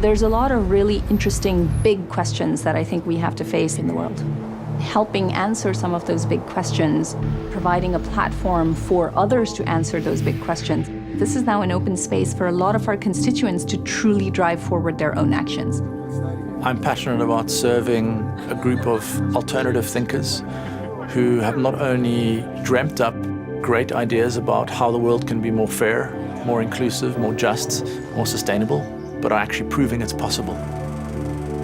There's a lot of really interesting big questions that I think we have to face in the world. Helping answer some of those big questions, providing a platform for others to answer those big questions. This is now an open space for a lot of our constituents to truly drive forward their own actions. I'm passionate about serving a group of alternative thinkers who have not only dreamt up great ideas about how the world can be more fair, more inclusive, more just, more sustainable, but are actually proving it's possible.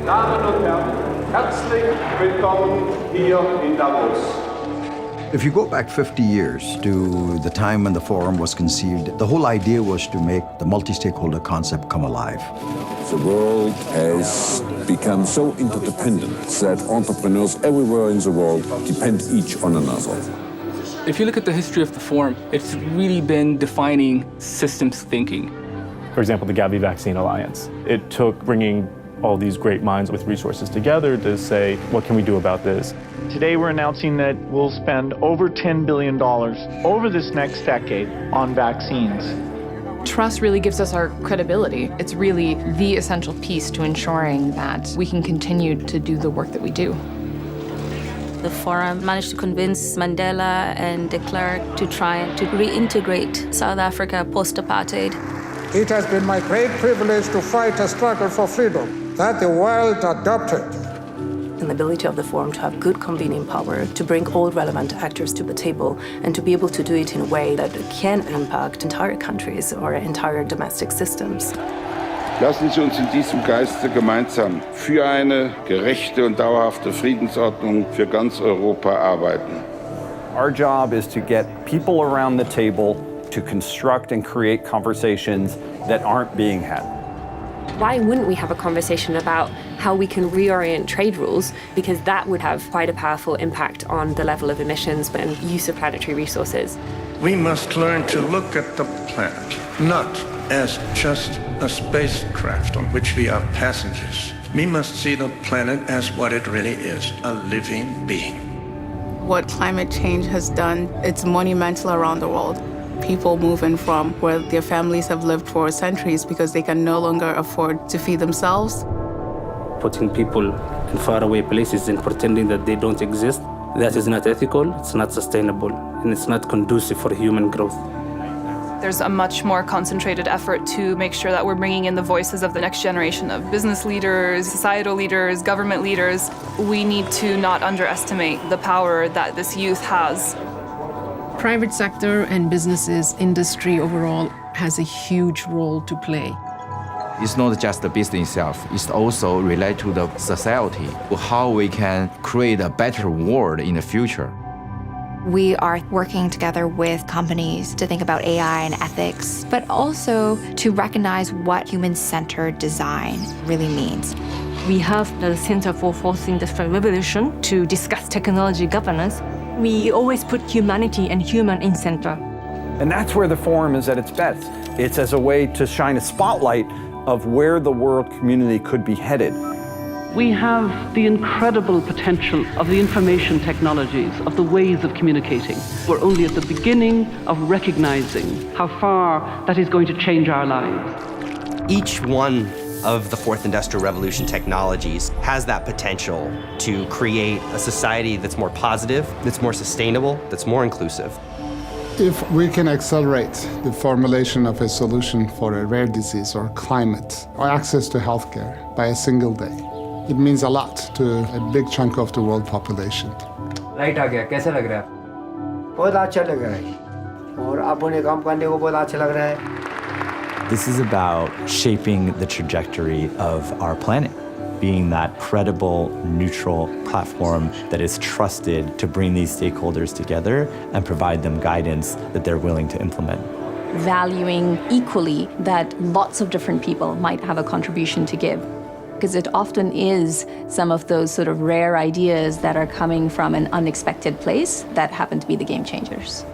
Damen und Herren, herzlich willkommen hier in Davos. If you go back 50 years to the time when the forum was conceived, the whole idea was to make the multi-stakeholder concept come alive. The world has become so interdependent that entrepreneurs everywhere in the world depend each on another. If you look at the history of the forum, it's really been defining systems thinking. For example, the Gavi Vaccine Alliance. It took bringing all these great minds with resources together to say, what can we do about this? Today we're announcing that we'll spend over $10 billion over this next decade on vaccines. Trust really gives us our credibility. It's really the essential piece to ensuring that we can continue to do the work that we do. The forum managed to convince Mandela and de Klerk to try to reintegrate South Africa post-apartheid. It has been my great privilege to fight a struggle for freedom that the world adopted. The ability of the forum to have good convening power, to bring all relevant actors to the table, and to be able to do it in a way that can impact entire countries or entire domestic systems. Lassen Sie uns in diesem Geiste gemeinsam für eine gerechte und dauerhafte Friedensordnung für ganz Europa arbeiten. Our job is to get people around the table to construct and create conversations that aren't being had. Why wouldn't we have a conversation about how we can reorient trade rules? Because that would have quite a powerful impact on the level of emissions and use of planetary resources. We must learn to look at the planet, not as just a spacecraft on which we are passengers. We must see the planet as what it really is, a living being. What climate change has done, it's monumental around the world. People moving from where their families have lived for centuries because they can no longer afford to feed themselves. Putting people in faraway places and pretending that they don't exist, that is not ethical, it's not sustainable, and it's not conducive for human growth. There's a much more concentrated effort to make sure that we're bringing in the voices of the next generation of business leaders, societal leaders, government leaders. We need to not underestimate the power that this youth has. Private sector and businesses, industry overall, has a huge role to play. It's not just the business itself, it's also related to the society, how we can create a better world in the future. We are working together with companies to think about AI and ethics, but also to recognize what human-centered design really means. We have the Center for Fourth Industrial Revolution to discuss technology governance. We always put humanity and human in center. And that's where the forum is at its best. It's as a way to shine a spotlight of where the world community could be headed. We have the incredible potential of the information technologies, of the ways of communicating. We're only at the beginning of recognizing how far that is going to change our lives. Each one of the Fourth Industrial Revolution technologies has that potential to create a society that's more positive, that's more sustainable, that's more inclusive. If we can accelerate the formulation of a solution for a rare disease or climate or access to healthcare by a single day, it means a lot to a big chunk of the world population. Light आ गया, कैसा लग रहा है? बहुत अच्छा लग रहा है और आप उन्हें काम करने को बहुत अच्छा लग रहा है. This is about shaping the trajectory of our planet, being that credible, neutral platform that is trusted to bring these stakeholders together and provide them guidance that they're willing to implement. Valuing equally that lots of different people might have a contribution to give. Because it often is some of those sort of rare ideas that are coming from an unexpected place that happen to be the game changers.